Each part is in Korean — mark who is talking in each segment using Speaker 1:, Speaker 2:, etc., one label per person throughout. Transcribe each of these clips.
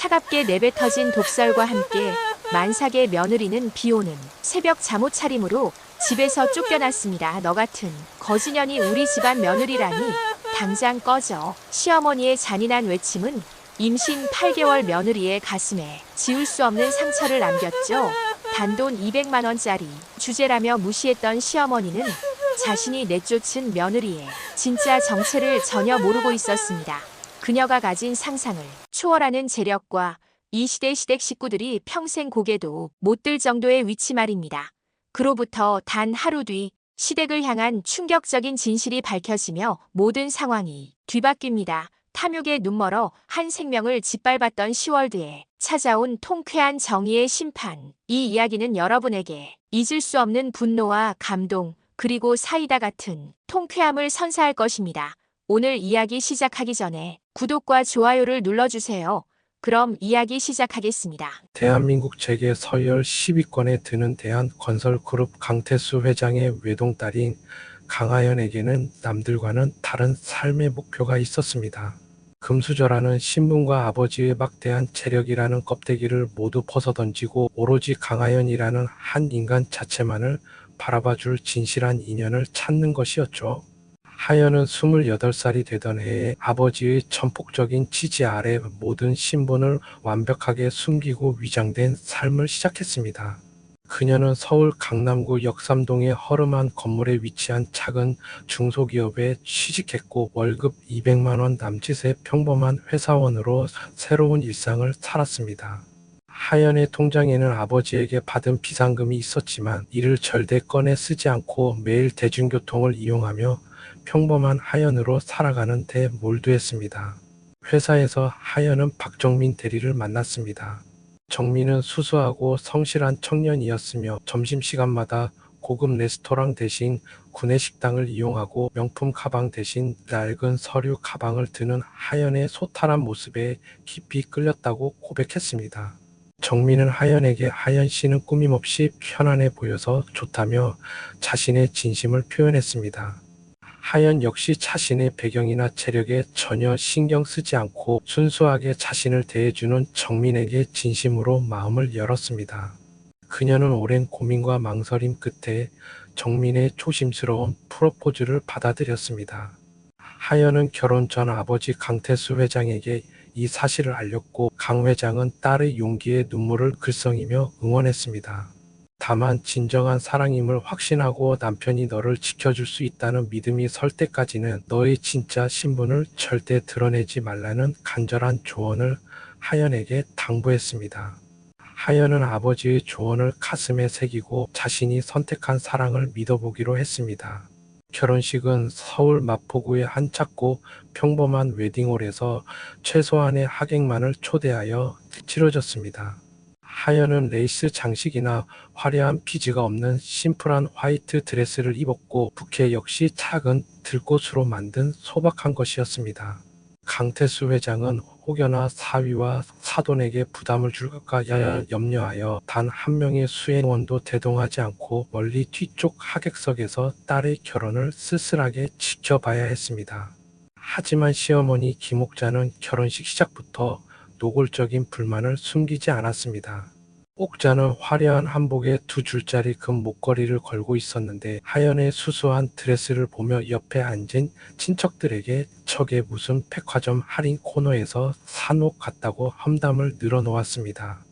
Speaker 1: 차갑게 내뱉어진 독설과 함께 만삭의 며느리는 비오는 새벽 잠옷 차림으로 집에서 쫓겨났습니다. 너 같은 거지년이 우리 집안 며느리라니 당장 꺼져. 시어머니의 잔인한 외침은 임신 8개월 며느리의 가슴에 지울 수 없는 상처를 남겼죠. 단돈 200만 원짜리 주제라며 무시했던 시어머니는 자신이 내쫓은 며느리의 진짜 정체를 전혀 모르고 있었습니다. 그녀가 가진 상상을 초월하는 재력과 이 시대 시댁 식구들이 평생 고개도 못 들 정도의 위치 말입니다. 그로부터 단 하루 뒤 시댁을 향한 충격적인 진실이 밝혀지며 모든 상황이 뒤바뀝니다. 탐욕에 눈멀어 한 생명을 짓밟았던 10월드에 찾아온 통쾌한 정의의 심판. 이 이야기는 여러분에게 잊을 수 없는 분노와 감동, 그리고 사이다 같은 통쾌함을 선사할 것입니다. 오늘 이야기 시작하기 전에 구독과 좋아요를 눌러주세요. 그럼 이야기 시작하겠습니다.
Speaker 2: 대한민국 재계 서열 10위권에 드는 대한건설그룹 강태수 회장의 외동딸인 강하연에게는 남들과는 다른 삶의 목표가 있었습니다. 금수저라는 신분과 아버지의 막대한 재력이라는 껍데기를 모두 벗어던지고 오로지 강하연이라는 한 인간 자체만을 바라봐줄 진실한 인연을 찾는 것이었죠. 하연은 28살이 되던 해에 아버지의 전폭적인 지지 아래 모든 신분을 완벽하게 숨기고 위장된 삶을 시작했습니다. 그녀는 서울 강남구 역삼동의 허름한 건물에 위치한 작은 중소기업에 취직했고 월급 200만 원 남짓의 평범한 회사원으로 새로운 일상을 살았습니다. 하연의 통장에는 아버지에게 받은 비상금이 있었지만 이를 절대 꺼내 쓰지 않고 매일 대중교통을 이용하며 평범한 하연으로 살아가는 데 몰두했습니다. 회사에서 하연은 박정민 대리를 만났습니다. 정민은 수수하고 성실한 청년이었으며 점심시간마다 고급 레스토랑 대신 구내식당을 이용하고 명품 가방 대신 낡은 서류 가방을 드는 하연의 소탈한 모습에 깊이 끌렸다고 고백했습니다. 정민은 하연에게 하연 씨는 꾸밈없이 편안해 보여서 좋다며 자신의 진심을 표현했습니다. 하연 역시 자신의 배경이나 재력에 전혀 신경 쓰지 않고 순수하게 자신을 대해주는 정민에게 진심으로 마음을 열었습니다. 그녀는 오랜 고민과 망설임 끝에 정민의 조심스러운 프로포즈를 받아들였습니다. 하연은 결혼 전 아버지 강태수 회장에게 이 사실을 알렸고 강 회장은 딸의 용기에 눈물을 글썽이며 응원했습니다. 다만 진정한 사랑임을 확신하고 남편이 너를 지켜줄 수 있다는 믿음이 설 때까지는 너의 진짜 신분을 절대 드러내지 말라는 간절한 조언을 하연에게 당부했습니다. 하연은 아버지의 조언을 가슴에 새기고 자신이 선택한 사랑을 믿어보기로 했습니다. 결혼식은 서울 마포구의 한 작고 평범한 웨딩홀에서 최소한의 하객만을 초대하여 치러졌습니다. 하연은 레이스 장식이나 화려한 비즈가 없는 심플한 화이트 드레스를 입었고 부케 역시 작은 들꽃으로 만든 소박한 것이었습니다. 강태수 회장은 혹여나 사위와 사돈에게 부담을 줄까 염려하여 단 한 명의 수행원도 대동하지 않고 멀리 뒤쪽 하객석에서 딸의 결혼을 쓸쓸하게 지켜봐야 했습니다. 하지만 시어머니 김옥자는 결혼식 시작부터 노골적인 불만을 숨기지 않았습니다. 옥자는 화려한 한복에 2줄짜리 금 목걸이를 걸고 있었는데 하연의 수수한 드레스를 보며 옆에 앉은 친척들에게 저게 무슨 백화점 할인 코너에서 산 옷 같다고 험담을 늘어놓았습니다.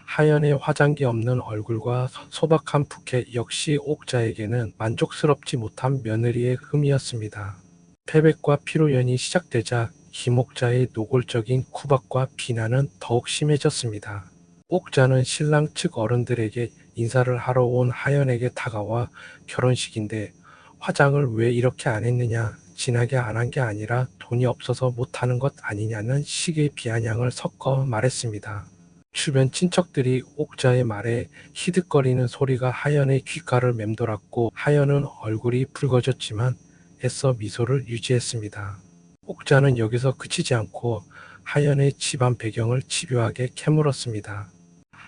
Speaker 2: 하연의 화장기 없는 얼굴과 소박한 부케 역시 옥자에게는 만족스럽지 못한 며느리의 흠이었습니다. 패백과 피로연이 시작되자 김옥자의 노골적인 구박과 비난은 더욱 심해졌습니다. 옥자는 신랑 측 어른들에게 인사를 하러 온 하연에게 다가와 결혼식인데 화장을 왜 이렇게 안 했느냐, 진하게 안 한 게 아니라 돈이 없어서 못하는 것 아니냐는 식의 비아냥을 섞어 말했습니다. 주변 친척들이 옥자의 말에 히득거리는 소리가 하연의 귓가를 맴돌았고 하연은 얼굴이 붉어졌지만 애써 미소를 유지했습니다. 옥자는 여기서 그치지 않고 하연의 집안 배경을 집요하게 캐물었습니다.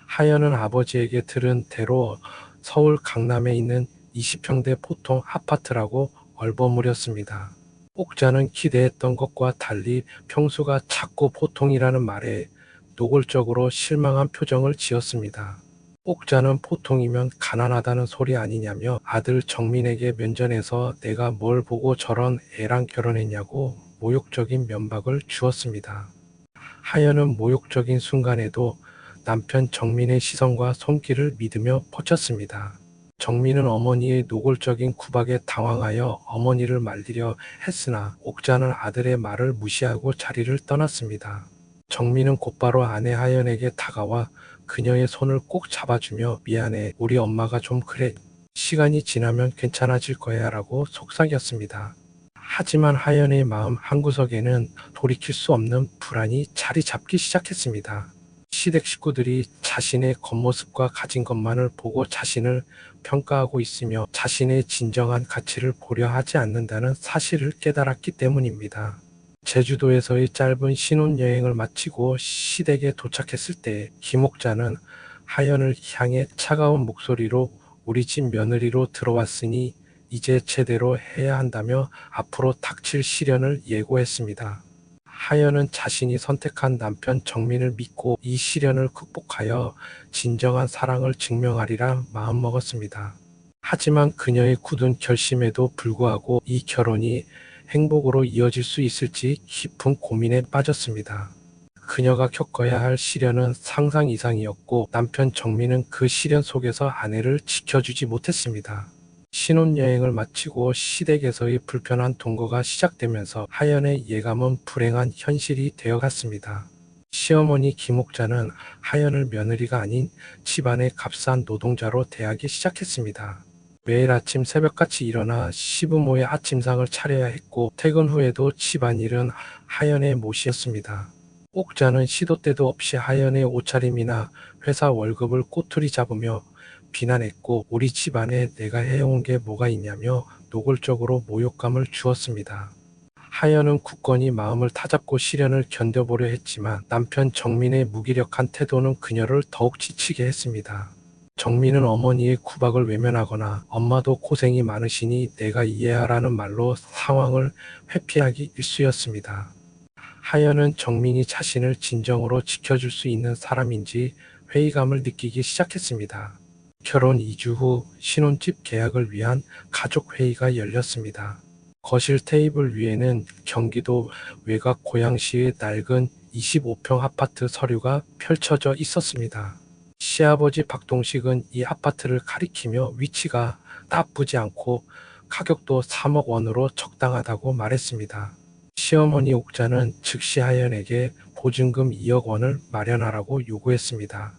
Speaker 2: 하연은 아버지에게 들은 대로 서울 강남에 있는 20평대 보통 아파트라고 얼버무렸습니다. 옥자는 기대했던 것과 달리 평수가 작고 보통이라는 말에 노골적으로 실망한 표정을 지었습니다. 옥자는 보통이면 가난하다는 소리 아니냐며 아들 정민에게 면전에서 내가 뭘 보고 저런 애랑 결혼했냐고 모욕적인 면박을 주었습니다. 하연은 모욕적인 순간에도 남편 정민의 시선과 손길을 믿으며 버텼습니다. 정민은 어머니의 노골적인 구박에 당황하여 어머니를 말리려 했으나 옥자는 아들의 말을 무시하고 자리를 떠났습니다. 정민은 곧바로 아내 하연에게 다가와 그녀의 손을 꼭 잡아주며 미안해, 우리 엄마가 좀 그래. 시간이 지나면 괜찮아질 거야 라고 속삭였습니다. 하지만 하연의 마음 한구석에는 돌이킬 수 없는 불안이 자리 잡기 시작했습니다. 시댁 식구들이 자신의 겉모습과 가진 것만을 보고 자신을 평가하고 있으며 자신의 진정한 가치를 보려 하지 않는다는 사실을 깨달았기 때문입니다. 제주도에서의 짧은 신혼여행을 마치고 시댁에 도착했을 때 김옥자는 하연을 향해 차가운 목소리로 우리 집 며느리로 들어왔으니 이제 제대로 해야 한다며 앞으로 닥칠 시련을 예고했습니다. 하연은 자신이 선택한 남편 정민을 믿고 이 시련을 극복하여 진정한 사랑을 증명하리라 마음먹었습니다. 하지만 그녀의 굳은 결심에도 불구하고 이 결혼이 행복으로 이어질 수 있을지 깊은 고민에 빠졌습니다. 그녀가 겪어야 할 시련은 상상 이상이었고 남편 정민은 그 시련 속에서 아내를 지켜주지 못했습니다. 신혼여행을 마치고 시댁에서의 불편한 동거가 시작되면서 하연의 예감은 불행한 현실이 되어갔습니다. 시어머니 김옥자는 하연을 며느리가 아닌 집안의 값싼 노동자로 대하기 시작했습니다. 매일 아침 새벽같이 일어나 시부모의 아침상을 차려야 했고 퇴근 후에도 집안일은 하연의 몫이었습니다. 옥자는 시도 때도 없이 하연의 옷차림이나 회사 월급을 꼬투리 잡으며 비난했고 우리 집안에 내가 해온 게 뭐가 있냐며 노골적으로 모욕감을 주었습니다. 하연은 굳건히 마음을 다잡고 시련을 견뎌보려 했지만 남편 정민의 무기력한 태도는 그녀를 더욱 지치게 했습니다. 정민은 어머니의 구박을 외면하거나 엄마도 고생이 많으시니 내가 이해하라는 말로 상황을 회피하기 일쑤였습니다. 하연은 정민이 자신을 진정으로 지켜줄 수 있는 사람인지 회의감을 느끼기 시작했습니다. 결혼 2주 후 신혼집 계약을 위한 가족회의가 열렸습니다. 거실 테이블 위에는 경기도 외곽 고양시의 낡은 25평 아파트 서류가 펼쳐져 있었습니다. 시아버지 박동식은 이 아파트를 가리키며 위치가 나쁘지 않고 가격도 3억 원으로 적당하다고 말했습니다. 시어머니 옥자는 즉시 하연에게 보증금 2억 원을 마련하라고 요구했습니다.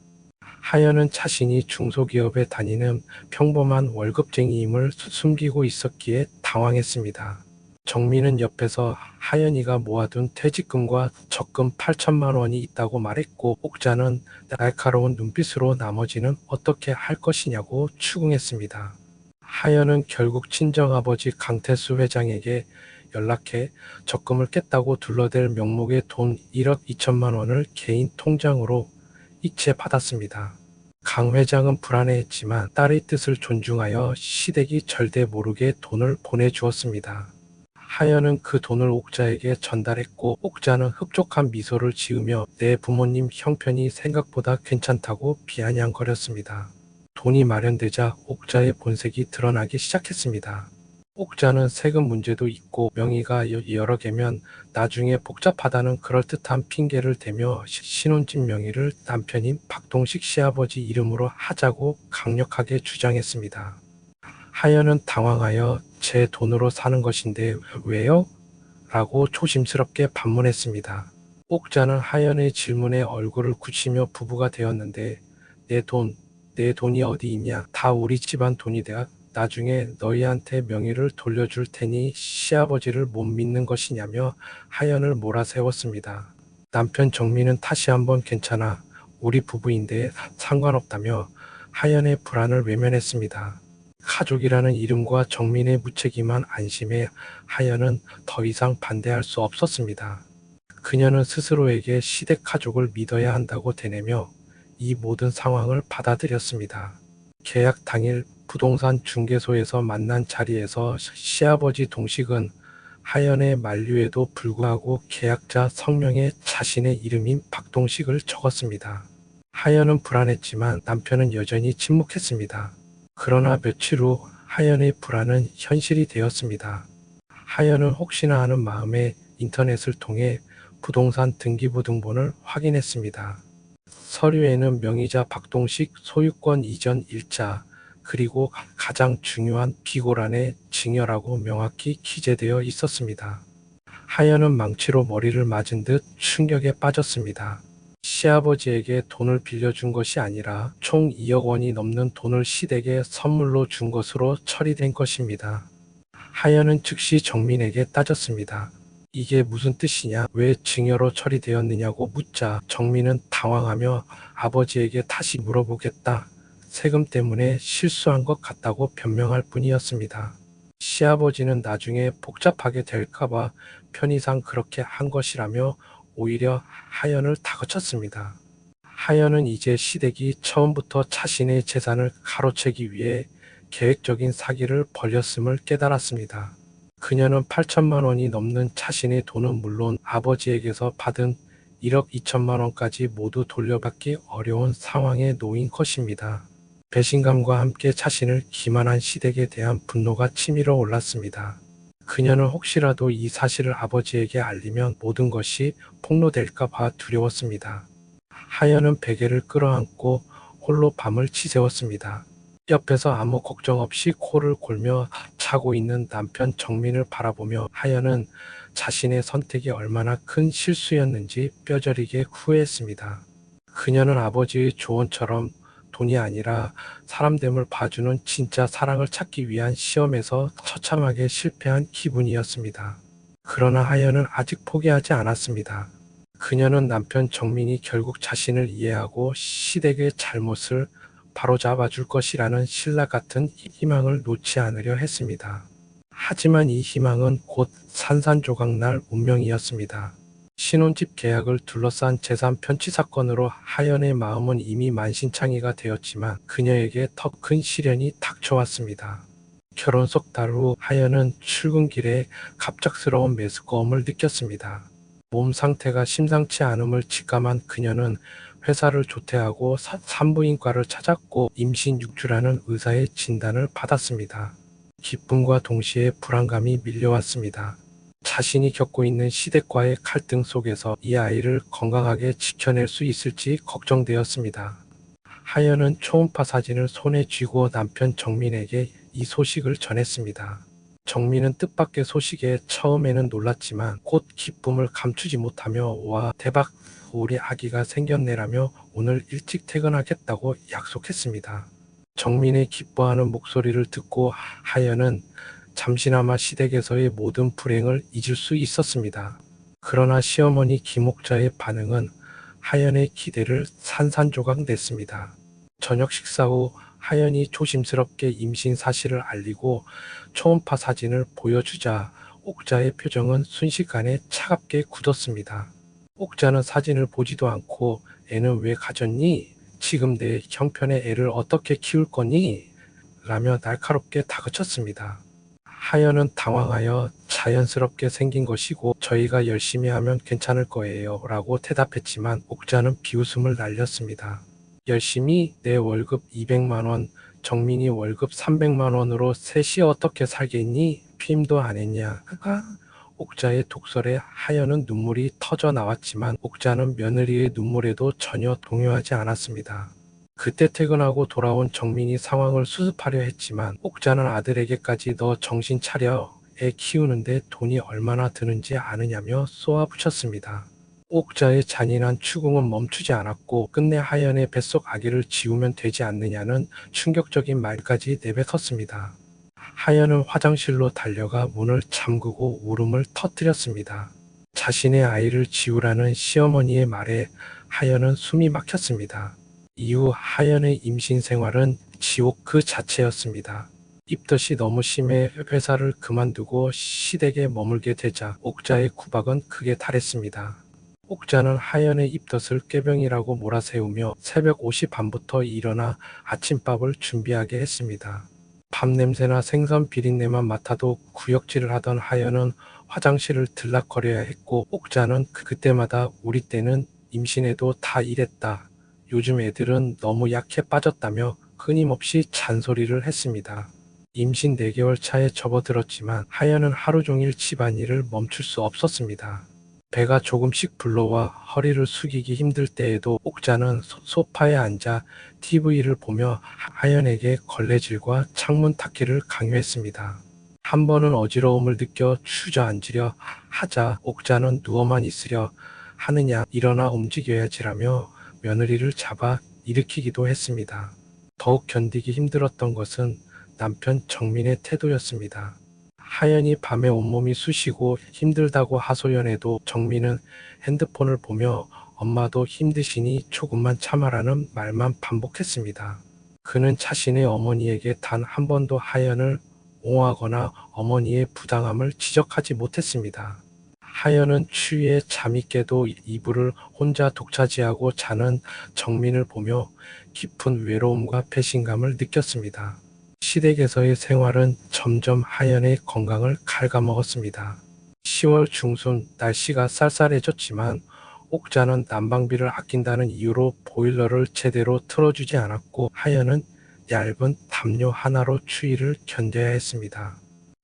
Speaker 2: 하연은 자신이 중소기업에 다니는 평범한 월급쟁이임을 숨기고 있었기에 당황했습니다. 정민은 옆에서 하연이가 모아둔 퇴직금과 적금 8천만 원이 있다고 말했고 옥자는 날카로운 눈빛으로 나머지는 어떻게 할 것이냐고 추궁했습니다. 하연은 결국 친정아버지 강태수 회장에게 연락해 적금을 깼다고 둘러댈 명목의 돈 1억 2천만 원을 개인 통장으로 이체받았습니다. 강 회장은 불안해했지만 딸의 뜻을 존중하여 시댁이 절대 모르게 돈을 보내주었습니다. 하연은 그 돈을 옥자에게 전달했고 옥자는 흡족한 미소를 지으며 내 부모님 형편이 생각보다 괜찮다고 비아냥거렸습니다. 돈이 마련되자 옥자의 본색이 드러나기 시작했습니다. 옥자는 세금 문제도 있고 명의가 여러 개면 나중에 복잡하다는 그럴듯한 핑계를 대며 신혼집 명의를 남편인 박동식 시아버지 이름으로 하자고 강력하게 주장했습니다. 하연은 당황하여 제 돈으로 사는 것인데 왜요? 라고 조심스럽게 반문했습니다. 옥자는 하연의 질문에 얼굴을 굳히며 부부가 되었는데 내 돈이 어디 있냐? 다 우리 집안 돈이다. 나중에 너희한테 명의를 돌려줄 테니 시아버지를 못 믿는 것이냐며 하연을 몰아세웠습니다. 남편 정민은 다시 한번 괜찮아. 우리 부부인데 상관없다며 하연의 불안을 외면했습니다. 가족이라는 이름과 정민의 무책임한 안심에 하연은 더 이상 반대할 수 없었습니다. 그녀는 스스로에게 시댁 가족을 믿어야 한다고 되뇌며 이 모든 상황을 받아들였습니다. 계약 당일 부동산 중개소에서 만난 자리에서 시아버지 동식은 하연의 만류에도 불구하고 계약자 성명에 자신의 이름인 박동식을 적었습니다. 하연은 불안했지만 남편은 여전히 침묵했습니다. 그러나 며칠 후 하연의 불안은 현실이 되었습니다. 하연은 혹시나 하는 마음에 인터넷을 통해 부동산 등기부등본을 확인했습니다. 서류에는 명의자 박동식 소유권 이전 일자, 그리고 가장 중요한 비고란의 증여라고 명확히 기재되어 있었습니다. 하연은 망치로 머리를 맞은 듯 충격에 빠졌습니다. 시아버지에게 돈을 빌려준 것이 아니라 총 2억 원이 넘는 돈을 시댁에 선물로 준 것으로 처리된 것입니다. 하연은 즉시 정민에게 따졌습니다. 이게 무슨 뜻이냐? 왜 증여로 처리되었느냐고 묻자 정민은 당황하며 아버지에게 다시 물어보겠다. 세금 때문에 실수한 것 같다고 변명할 뿐이었습니다. 시아버지는 나중에 복잡하게 될까봐 편의상 그렇게 한 것이라며 오히려 하연을 다그쳤습니다. 하연은 이제 시댁이 처음부터 자신의 재산을 가로채기 위해 계획적인 사기를 벌였음을 깨달았습니다. 그녀는 8천만 원이 넘는 자신의 돈은 물론 아버지에게서 받은 1억 2천만 원까지 모두 돌려받기 어려운 상황에 놓인 것입니다. 배신감과 함께 자신을 기만한 시댁에 대한 분노가 치밀어 올랐습니다. 그녀는 혹시라도 이 사실을 아버지에게 알리면 모든 것이 폭로될까 봐 두려웠습니다. 하연은 베개를 끌어안고 홀로 밤을 지새웠습니다. 옆에서 아무 걱정 없이 코를 골며 자고 있는 남편 정민을 바라보며 하연은 자신의 선택이 얼마나 큰 실수였는지 뼈저리게 후회했습니다. 그녀는 아버지의 조언처럼 돈이 아니라 사람됨을 봐주는 진짜 사랑을 찾기 위한 시험에서 처참하게 실패한 기분이었습니다. 그러나 하연은 아직 포기하지 않았습니다. 그녀는 남편 정민이 결국 자신을 이해하고 시댁의 잘못을 바로잡아 줄 것이라는 신라 같은 희망을 놓지 않으려 했습니다. 하지만 이 희망은 곧 산산조각 날 운명이었습니다. 신혼집 계약을 둘러싼 재산 편취 사건으로 하연의 마음은 이미 만신창이가 되었지만 그녀에게 더 큰 시련이 닥쳐왔습니다. 결혼 석 달 후 하연은 출근길에 갑작스러운 메스꺼움을 느꼈습니다. 몸 상태가 심상치 않음을 직감한 그녀는 회사를 조퇴하고 산부인과를 찾았고 임신 6주라는 의사의 진단을 받았습니다. 기쁨과 동시에 불안감이 밀려왔습니다. 자신이 겪고 있는 시댁과의 갈등 속에서 이 아이를 건강하게 지켜낼 수 있을지 걱정되었습니다. 하연은 초음파 사진을 손에 쥐고 남편 정민에게 이 소식을 전했습니다. 정민은 뜻밖의 소식에 처음에는 놀랐지만 곧 기쁨을 감추지 못하며 와 대박, 우리 아기가 생겼네라며 오늘 일찍 퇴근하겠다고 약속했습니다. 정민의 기뻐하는 목소리를 듣고 하연은 잠시나마 시댁에서의 모든 불행을 잊을 수 있었습니다. 그러나 시어머니 김옥자의 반응은 하연의 기대를 산산조각 냈습니다. 저녁 식사 후 하연이 조심스럽게 임신 사실을 알리고 초음파 사진을 보여주자 옥자의 표정은 순식간에 차갑게 굳었습니다. 옥자는 사진을 보지도 않고 애는 왜 가졌니? 지금 내 형편의 애를 어떻게 키울 거니? 라며 날카롭게 다그쳤습니다. 하연은 당황하여 자연스럽게 생긴 것이고 저희가 열심히 하면 괜찮을 거예요 라고 대답했지만 옥자는 비웃음을 날렸습니다. 열심히? 내 월급 200만 원, 정민이 월급 300만 원으로 셋이 어떻게 살겠니? 피임도 안 했냐? 옥자의 독설에 하연은 눈물이 터져 나왔지만 옥자는 며느리의 눈물에도 전혀 동요하지 않았습니다. 그때 퇴근하고 돌아온 정민이 상황을 수습하려 했지만 옥자는 아들에게까지 너 정신 차려. 애 키우는데 돈이 얼마나 드는지 아느냐며 쏘아붙였습니다. 옥자의 잔인한 추궁은 멈추지 않았고 끝내 하연의 뱃속 아기를 지우면 되지 않느냐는 충격적인 말까지 내뱉었습니다. 하연은 화장실로 달려가 문을 잠그고 울음을 터뜨렸습니다. 자신의 아이를 지우라는 시어머니의 말에 하연은 숨이 막혔습니다. 이후 하연의 임신 생활은 지옥 그 자체였습니다. 입덧이 너무 심해 회사를 그만두고 시댁에 머물게 되자 옥자의 구박은 크게 달했습니다. 옥자는 하연의 입덧을 꾀병이라고 몰아세우며 새벽 5시 반부터 일어나 아침밥을 준비하게 했습니다. 밥 냄새나 생선 비린내만 맡아도 구역질을 하던 하연은 화장실을 들락거려야 했고 옥자는 그때마다 우리 때는 임신해도 다 이랬다. 요즘 애들은 너무 약해 빠졌다며 끊임없이 잔소리를 했습니다. 임신 4개월 차에 접어들었지만 하연은 하루 종일 집안일을 멈출 수 없었습니다. 배가 조금씩 불러와 허리를 숙이기 힘들 때에도 옥자는 소파에 앉아 TV를 보며 하연에게 걸레질과 창문 닦기를 강요했습니다. 한 번은 어지러움을 느껴 주저앉으려 하자 옥자는 누워만 있으려 하느냐 일어나 움직여야지라며 며느리를 잡아 일으키기도 했습니다. 더욱 견디기 힘들었던 것은 남편 정민의 태도였습니다. 하연이 밤에 온몸이 쑤시고 힘들다고 하소연해도 정민은 핸드폰을 보며 엄마도 힘드시니 조금만 참아라는 말만 반복했습니다. 그는 자신의 어머니에게 단 한 번도 하연을 옹호하거나 어머니의 부당함을 지적하지 못했습니다. 하연은 추위에 잠이 깨도 이불을 혼자 독차지하고 자는 정민을 보며 깊은 외로움과 배신감을 느꼈습니다. 시댁에서의 생활은 점점 하연의 건강을 갉아먹었습니다. 10월 중순 날씨가 쌀쌀해졌지만 옥자는 난방비를 아낀다는 이유로 보일러를 제대로 틀어주지 않았고 하연은 얇은 담요 하나로 추위를 견뎌야 했습니다.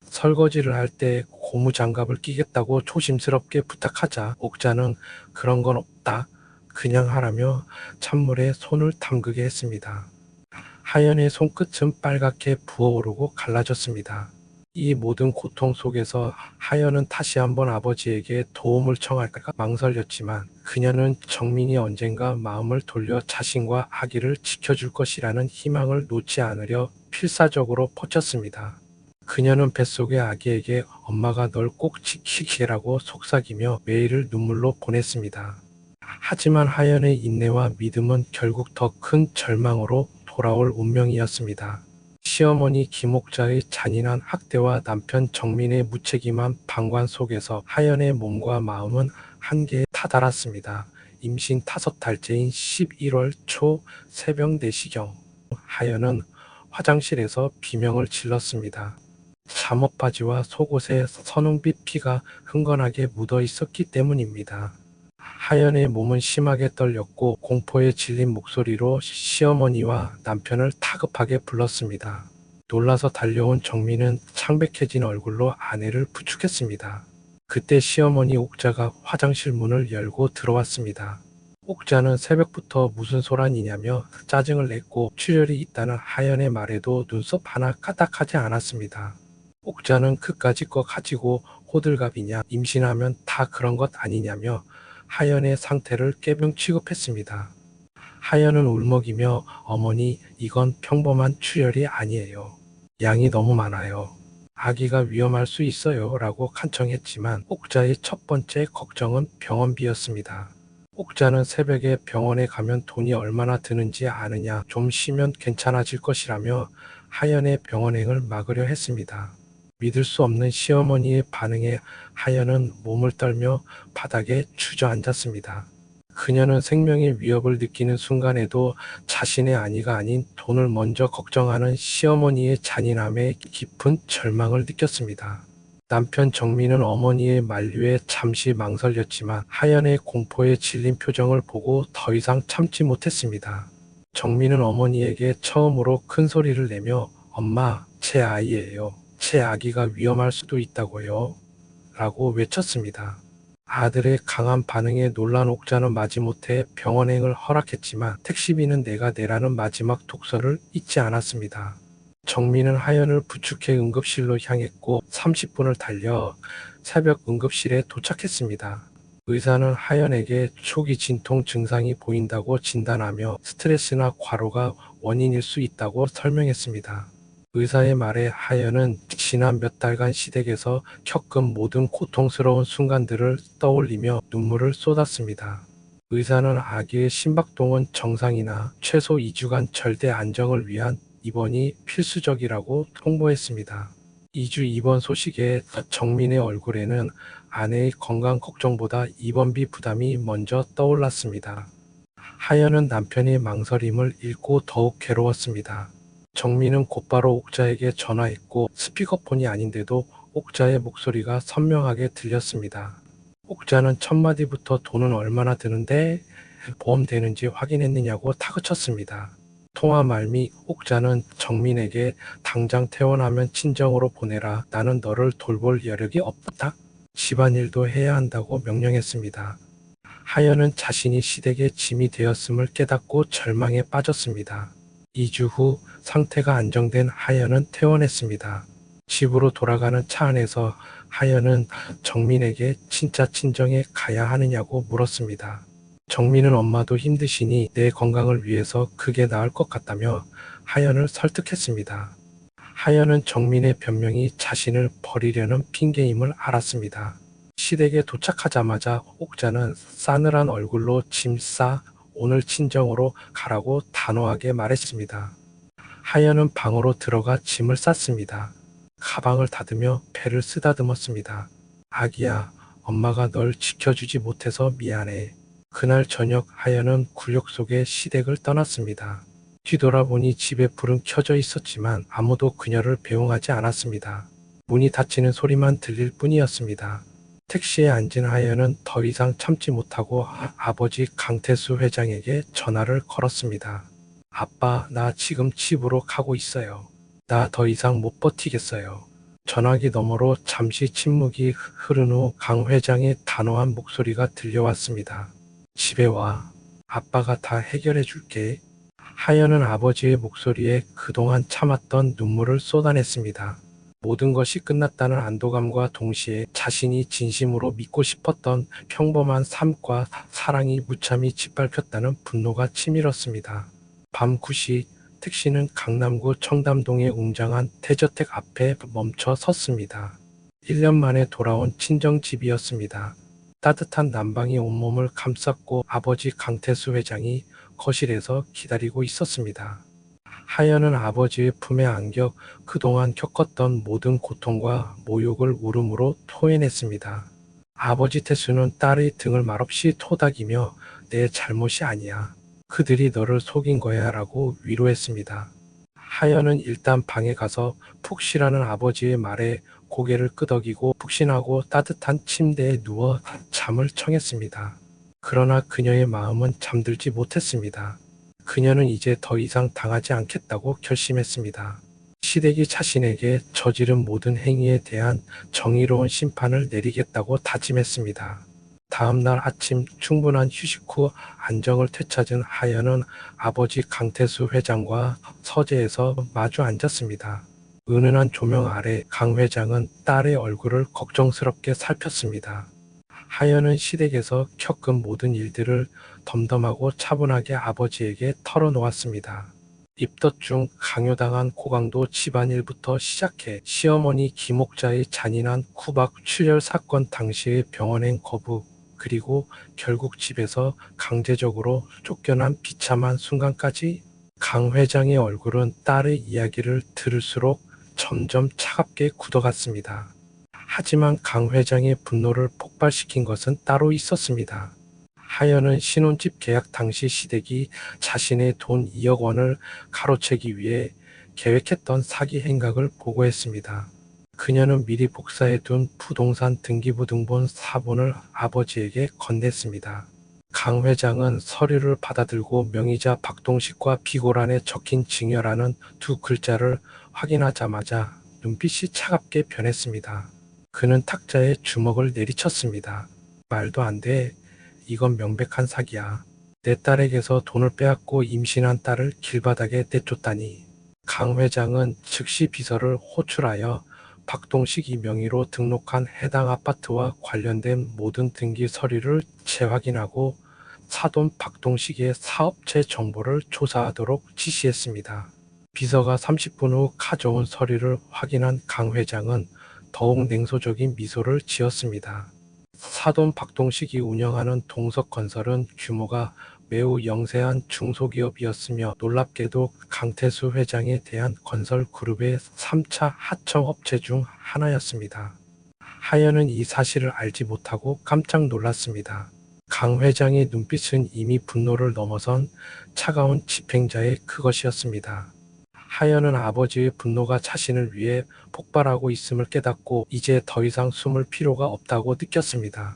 Speaker 2: 설거지를 할 때 고무장갑을 끼겠다고 조심스럽게 부탁하자 옥자는 그런 건 없다. 그냥 하라며 찬물에 손을 담그게 했습니다. 하연의 손끝은 빨갛게 부어오르고 갈라졌습니다. 이 모든 고통 속에서 하연은 다시 한번 아버지에게 도움을 청할까 망설였지만 그녀는 정민이 언젠가 마음을 돌려 자신과 아기를 지켜줄 것이라는 희망을 놓지 않으려 필사적으로 퍼쳤습니다. 그녀는 뱃속의 아기에게 엄마가 널 꼭 지키게라고 속삭이며 매일을 눈물로 보냈습니다. 하지만 하연의 인내와 믿음은 결국 더 큰 절망으로 돌아올 운명이었습니다. 시어머니 김옥자의 잔인한 학대와 남편 정민의 무책임한 방관 속에서 하연의 몸과 마음은 한계에 다다랐습니다. 임신 5달째인 11월 초 새벽 4시경 하연은 화장실에서 비명을 질렀습니다. 잠옷바지와 속옷에 선홍빛 피가 흥건하게 묻어 있었기 때문입니다. 하연의 몸은 심하게 떨렸고 공포에 질린 목소리로 시어머니와 남편을 다급하게 불렀습니다. 놀라서 달려온 정민은 창백해진 얼굴로 아내를 부축했습니다. 그때 시어머니 옥자가 화장실 문을 열고 들어왔습니다. 옥자는 새벽부터 무슨 소란이냐며 짜증을 냈고 출혈이 있다는 하연의 말에도 눈썹 하나 까딱하지 않았습니다. 옥자는 그까짓 거 가지고 호들갑이냐 임신하면 다 그런 것 아니냐며 하연의 상태를 깨병 취급했습니다. 하연은 울먹이며 어머니 이건 평범한 출혈이 아니에요. 양이 너무 많아요. 아기가 위험할 수 있어요 라고 간청했지만 옥자의 첫 번째 걱정은 병원비였습니다. 옥자는 새벽에 병원에 가면 돈이 얼마나 드는지 아느냐 좀 쉬면 괜찮아질 것이라며 하연의 병원행을 막으려 했습니다. 믿을 수 없는 시어머니의 반응에 하연은 몸을 떨며 바닥에 주저앉았습니다. 그녀는 생명의 위협을 느끼는 순간에도 자신의 아이가 아닌 돈을 먼저 걱정하는 시어머니의 잔인함에 깊은 절망을 느꼈습니다. 남편 정민은 어머니의 만류에 잠시 망설였지만 하연의 공포에 질린 표정을 보고 더 이상 참지 못했습니다. 정민은 어머니에게 처음으로 큰 소리를 내며 엄마, 제 아이예요. 제 아기가 위험할 수도 있다고요. 라고 외쳤습니다. 아들의 강한 반응에 놀란 옥자는 마지못해 병원행을 허락했지만 택시비는 내가 내라는 마지막 독서를 잊지 않았습니다. 정민은 하연을 부축해 응급실로 향했고 30분을 달려 새벽 응급실에 도착했습니다. 의사는 하연에게 초기 진통 증상이 보인다고 진단하며 스트레스나 과로가 원인일 수 있다고 설명했습니다. 의사의 말에 하연은 지난 몇 달간 시댁에서 겪은 모든 고통스러운 순간들을 떠올리며 눈물을 쏟았습니다. 의사는 아기의 심박동은 정상이나 최소 2주간 절대 안정을 위한 입원이 필수적이라고 통보했습니다. 2주 입원 소식에 정민의 얼굴에는 아내의 건강 걱정보다 입원비 부담이 먼저 떠올랐습니다. 하연은 남편의 망설임을 읽고 더욱 괴로웠습니다. 정민은 곧바로 옥자에게 전화했고 스피커폰이 아닌데도 옥자의 목소리가 선명하게 들렸습니다. 옥자는 첫 마디부터 돈은 얼마나 드는데 보험 되는지 확인했느냐고 다그쳤습니다. 통화 말미 옥자는 정민에게 당장 퇴원하면 친정으로 보내라. 나는 너를 돌볼 여력이 없다. 집안일도 해야 한다고 명령했습니다. 하연은 자신이 시댁의 짐이 되었음을 깨닫고 절망에 빠졌습니다. 2주 후 상태가 안정된 하연은 퇴원했습니다. 집으로 돌아가는 차 안에서 하연은 정민에게 진짜 친정에 가야 하느냐고 물었습니다. 정민은 엄마도 힘드시니 내 건강을 위해서 그게 나을 것 같다며 하연을 설득했습니다. 하연은 정민의 변명이 자신을 버리려는 핑계임을 알았습니다. 시댁에 도착하자마자 옥자는 싸늘한 얼굴로 짐 싸 오늘 친정으로 가라고 단호하게 말했습니다. 하연은 방으로 들어가 짐을 쌌습니다. 가방을 닫으며 배를 쓰다듬었습니다. 아기야, 엄마가 널 지켜주지 못해서 미안해. 그날 저녁 하연은 굴욕 속에 시댁을 떠났습니다. 뒤돌아보니 집에 불은 켜져 있었지만 아무도 그녀를 배웅하지 않았습니다. 문이 닫히는 소리만 들릴 뿐이었습니다. 택시에 앉은 하연은 더 이상 참지 못하고 아버지 강태수 회장에게 전화를 걸었습니다. 아빠, 나 지금 집으로 가고 있어요. 나 더 이상 못 버티겠어요. 전화기 너머로 잠시 침묵이 흐른 후 강 회장의 단호한 목소리가 들려왔습니다. 집에 와. 아빠가 다 해결해 줄게. 하연은 아버지의 목소리에 그동안 참았던 눈물을 쏟아냈습니다. 모든 것이 끝났다는 안도감과 동시에 자신이 진심으로 믿고 싶었던 평범한 삶과 사랑이 무참히 짓밟혔다는 분노가 치밀었습니다. 밤 9시 택시는 강남구 청담동의 웅장한 대저택 앞에 멈춰 섰습니다. 1년 만에 돌아온 친정집이었습니다. 따뜻한 난방이 온몸을 감쌌고 아버지 강태수 회장이 거실에서 기다리고 있었습니다. 하연은 아버지의 품에 안겨 그동안 겪었던 모든 고통과 모욕을 울음으로 토해냈습니다. 아버지 태수는 딸의 등을 말없이 토닥이며 내 잘못이 아니야. 그들이 너를 속인 거야 라고 위로했습니다. 하연은 일단 방에 가서 푹 쉬라는 아버지의 말에 고개를 끄덕이고 푹신하고 따뜻한 침대에 누워 잠을 청했습니다. 그러나 그녀의 마음은 잠들지 못했습니다. 그녀는 이제 더 이상 당하지 않겠다고 결심했습니다. 시댁이 자신에게 저지른 모든 행위에 대한 정의로운 심판을 내리겠다고 다짐했습니다. 다음 날 아침 충분한 휴식 후 안정을 되찾은 하연은 아버지 강태수 회장과 서재에서 마주 앉았습니다. 은은한 조명 아래 강 회장은 딸의 얼굴을 걱정스럽게 살폈습니다. 하연은 시댁에서 겪은 모든 일들을 덤덤하고 차분하게 아버지에게 털어놓았습니다. 입덧 중 강요당한 고강도 집안일부터 시작해 시어머니 김옥자의 잔인한 구박 출혈 사건 당시의 병원행 거부, 그리고 결국 집에서 강제적으로 쫓겨난 비참한 순간까지 강 회장의 얼굴은 딸의 이야기를 들을수록 점점 차갑게 굳어갔습니다. 하지만 강 회장의 분노를 폭발시킨 것은 따로 있었습니다. 하연은 신혼집 계약 당시 시댁이 자신의 돈 2억 원을 가로채기 위해 계획했던 사기 행각을 보고했습니다. 그녀는 미리 복사해둔 부동산 등기부등본 사본을 아버지에게 건넸습니다. 강 회장은 서류를 받아들고 명의자 박동식과 비고란에 적힌 증여라는 두 글자를 확인하자마자 눈빛이 차갑게 변했습니다. 그는 탁자에 주먹을 내리쳤습니다. 말도 안 돼. 이건 명백한 사기야. 내 딸에게서 돈을 빼앗고 임신한 딸을 길바닥에 내쫓다니. 강 회장은 즉시 비서를 호출하여 박동식이 명의로 등록한 해당 아파트와 관련된 모든 등기 서류를 재확인하고 사돈 박동식의 사업체 정보를 조사하도록 지시했습니다. 비서가 30분 후 가져온 서류를 확인한 강 회장은 더욱 냉소적인 미소를 지었습니다. 사돈 박동식이 운영하는 동석건설은 규모가 매우 영세한 중소기업이었으며 놀랍게도 강태수 회장에 대한 건설그룹의 3차 하청업체 중 하나였습니다. 하연은 이 사실을 알지 못하고 깜짝 놀랐습니다. 강 회장의 눈빛은 이미 분노를 넘어선 차가운 집행자의 그것이었습니다. 하연은 아버지의 분노가 자신을 위해 폭발하고 있음을 깨닫고 이제 더 이상 숨을 필요가 없다고 느꼈습니다.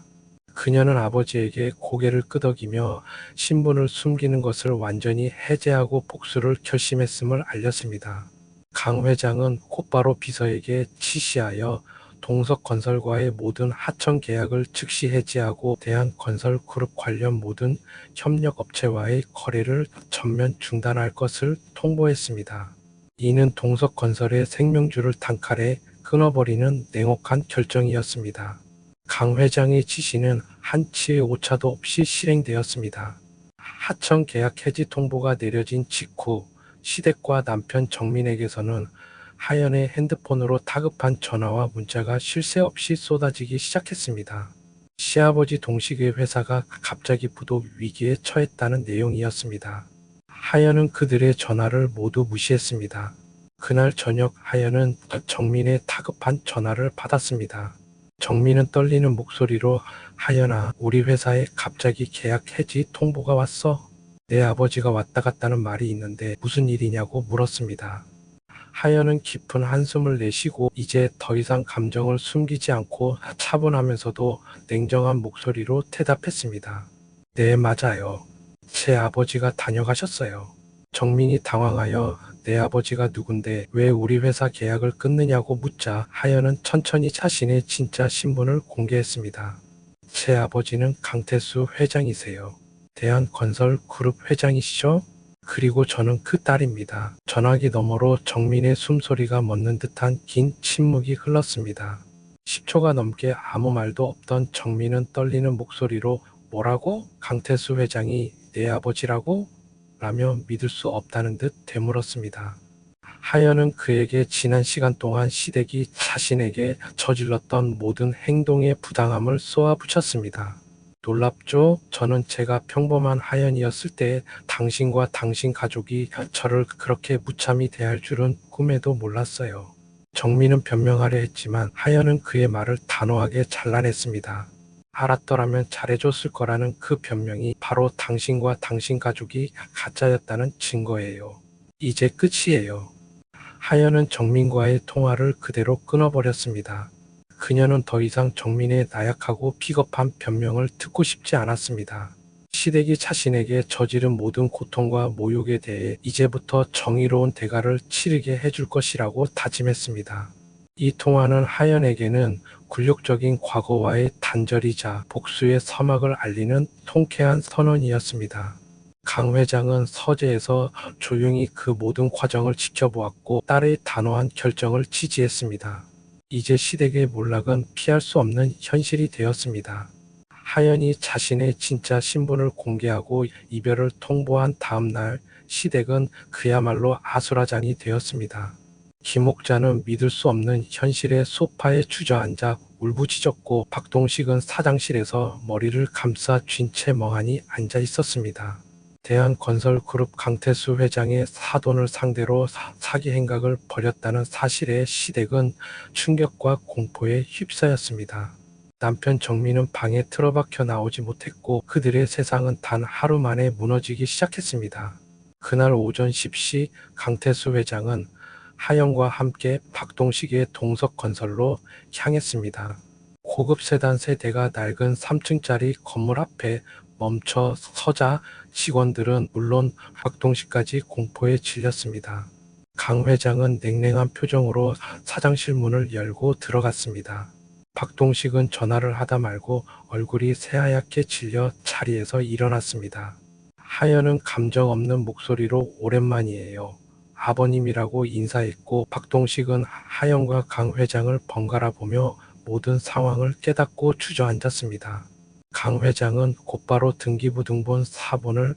Speaker 2: 그녀는 아버지에게 고개를 끄덕이며 신분을 숨기는 것을 완전히 해제하고 복수를 결심했음을 알렸습니다. 강 회장은 곧바로 비서에게 지시하여 동석건설과의 모든 하청 계약을 즉시 해지하고 대한건설그룹 관련 모든 협력업체와의 거래를 전면 중단할 것을 통보했습니다. 이는 동석건설의 생명줄을 단칼에 끊어버리는 냉혹한 결정이었습니다. 강 회장의 지시는 한치의 오차도 없이 실행되었습니다. 하청 계약 해지 통보가 내려진 직후 시댁과 남편 정민에게서는 하연의 핸드폰으로 다급한 전화와 문자가 쉴 새 없이 쏟아지기 시작했습니다. 시아버지 동식의 회사가 갑자기 부도 위기에 처했다는 내용이었습니다. 하연은 그들의 전화를 모두 무시했습니다. 그날 저녁 하연은 정민의 다급한 전화를 받았습니다. 정민은 떨리는 목소리로 하연아, 우리 회사에 갑자기 계약 해지 통보가 왔어. 내 아버지가 왔다 갔다는 말이 있는데 무슨 일이냐고 물었습니다. 하연은 깊은 한숨을 내쉬고 이제 더 이상 감정을 숨기지 않고 차분하면서도 냉정한 목소리로 대답했습니다. 네, 맞아요. 제 아버지가 다녀가셨어요. 정민이 당황하여 내 아버지가 누군데 왜 우리 회사 계약을 끊느냐고 묻자 하연은 천천히 자신의 진짜 신분을 공개했습니다. 제 아버지는 강태수 회장이세요. 대한건설그룹 회장이시죠? 그리고 저는 그 딸입니다. 전화기 너머로 정민의 숨소리가 멎는 듯한 긴 침묵이 흘렀습니다. 10초가 넘게 아무 말도 없던 정민은 떨리는 목소리로 뭐라고? 강태수 회장이 내 아버지라고? 라며 믿을 수 없다는 듯 되물었습니다. 하연은 그에게 지난 시간 동안 시댁이 자신에게 저질렀던 모든 행동의 부당함을 쏘아붙였습니다. 놀랍죠? 저는 제가 평범한 하연이었을 때 당신과 당신 가족이 저를 그렇게 무참히 대할 줄은 꿈에도 몰랐어요. 정민은 변명하려 했지만 하연은 그의 말을 단호하게 잘라냈습니다. 알았더라면 잘해줬을 거라는 그 변명이 바로 당신과 당신 가족이 가짜였다는 증거예요. 이제 끝이에요. 하연은 정민과의 통화를 그대로 끊어버렸습니다. 그녀는 더 이상 정민의 나약하고 비겁한 변명을 듣고 싶지 않았습니다. 시댁이 자신에게 저지른 모든 고통과 모욕에 대해 이제부터 정의로운 대가를 치르게 해줄 것이라고 다짐했습니다. 이 통화는 하연에게는 굴욕적인 과거와의 단절이자 복수의 서막을 알리는 통쾌한 선언이었습니다. 강 회장은 서재에서 조용히 그 모든 과정을 지켜보았고 딸의 단호한 결정을 지지했습니다. 이제 시댁의 몰락은 피할 수 없는 현실이 되었습니다. 하연이 자신의 진짜 신분을 공개하고 이별을 통보한 다음 날 시댁은 그야말로 아수라장이 되었습니다. 김옥자는 믿을 수 없는 현실의 소파에 주저앉아 울부짖었고 박동식은 사장실에서 머리를 감싸 쥔 채 멍하니 앉아 있었습니다. 대한건설그룹 강태수 회장의 사돈을 상대로 사기 행각을 벌였다는 사실에 시댁은 충격과 공포에 휩싸였습니다. 남편 정민은 방에 틀어박혀 나오지 못했고 그들의 세상은 단 하루 만에 무너지기 시작했습니다. 그날 오전 10시 강태수 회장은 하영과 함께 박동식의 동석건설로 향했습니다. 고급 세단 세 대가 낡은 3층짜리 건물 앞에 멈춰 서자 직원들은 물론 박동식까지 공포에 질렸습니다. 강 회장은 냉랭한 표정으로 사장실 문을 열고 들어갔습니다. 박동식은 전화를 하다 말고 얼굴이 새하얗게 질려 자리에서 일어났습니다. 하연은 감정 없는 목소리로 오랜만이에요. 아버님이라고 인사했고 박동식은 하연과 강 회장을 번갈아 보며 모든 상황을 깨닫고 주저앉았습니다. 강 회장은 곧바로 등기부등본 사본을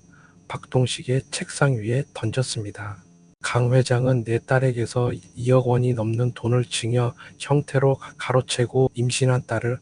Speaker 2: 박동식의 책상 위에 던졌습니다. 강 회장은 내 딸에게서 2억 원이 넘는 돈을 증여 형태로 가로채고 임신한 딸을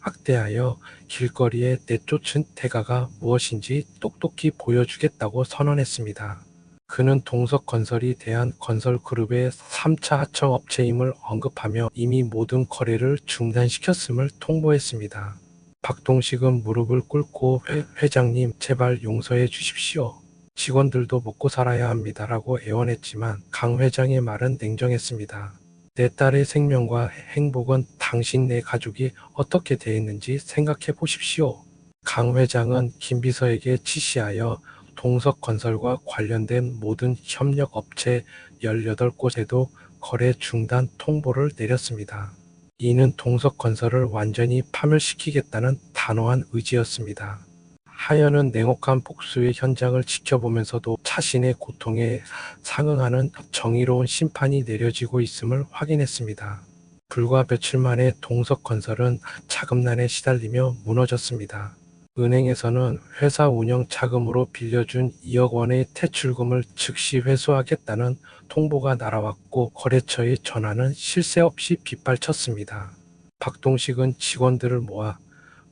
Speaker 2: 학대하여 길거리에 내쫓은 대가가 무엇인지 똑똑히 보여주겠다고 선언했습니다. 그는 동석건설이 대한건설그룹의 3차 하청업체임을 언급하며 이미 모든 거래를 중단시켰음을 통보했습니다. 박동식은 무릎을 꿇고 회장님 제발 용서해 주십시오. 직원들도 먹고 살아야 합니다라고 애원했지만 강 회장의 말은 냉정했습니다. 내 딸의 생명과 행복은 당신 내 가족이 어떻게 대했는지 생각해 보십시오. 강 회장은 김 비서에게 지시하여 동석건설과 관련된 모든 협력업체 18곳에도 거래 중단 통보를 내렸습니다. 이는 동석건설을 완전히 파멸시키겠다는 단호한 의지였습니다. 하연은 냉혹한 복수의 현장을 지켜보면서도 자신의 고통에 상응하는 정의로운 심판이 내려지고 있음을 확인했습니다. 불과 며칠 만에 동석건설은 자금난에 시달리며 무너졌습니다. 은행에서는 회사 운영 자금으로 빌려준 2억 원의 대출금을 즉시 회수하겠다는 통보가 날아왔고 거래처의 전화는 쉴 새 없이 빗발쳤습니다. 박동식은 직원들을 모아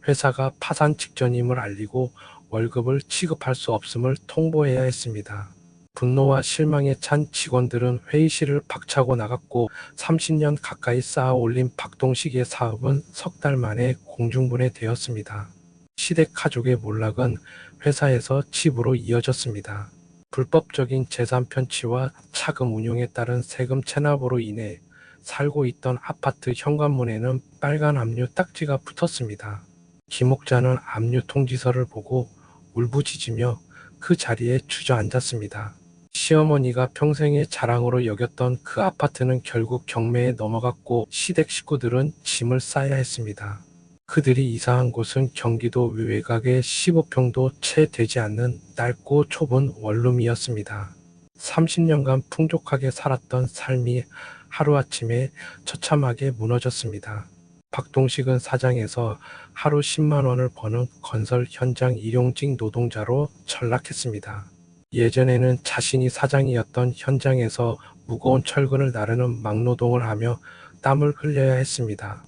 Speaker 2: 회사가 파산 직전임을 알리고 월급을 지급할 수 없음을 통보해야 했습니다. 분노와 실망에 찬 직원들은 회의실을 박차고 나갔고 30년 가까이 쌓아 올린 박동식의 사업은 석 달 만에 공중분해되었습니다. 시댁 가족의 몰락은 회사에서 집으로 이어졌습니다. 불법적인 재산 편취와 차금 운용에 따른 세금 체납으로 인해 살고 있던 아파트 현관문에는 빨간 압류 딱지가 붙었습니다. 김옥자는 압류 통지서를 보고 울부짖으며 그 자리에 주저앉았습니다. 시어머니가 평생의 자랑으로 여겼던 그 아파트는 결국 경매에 넘어갔고 시댁 식구들은 짐을 싸야 했습니다. 그들이 이사한 곳은 경기도 외곽의 15평도 채 되지 않는 낡고 좁은 원룸이었습니다. 30년간 풍족하게 살았던 삶이 하루아침에 처참하게 무너졌습니다. 박동식은 사장에서 하루 10만 원을 버는 건설 현장 일용직 노동자로 전락했습니다. 예전에는 자신이 사장이었던 현장에서 무거운 철근을 나르는 막노동을 하며 땀을 흘려야 했습니다.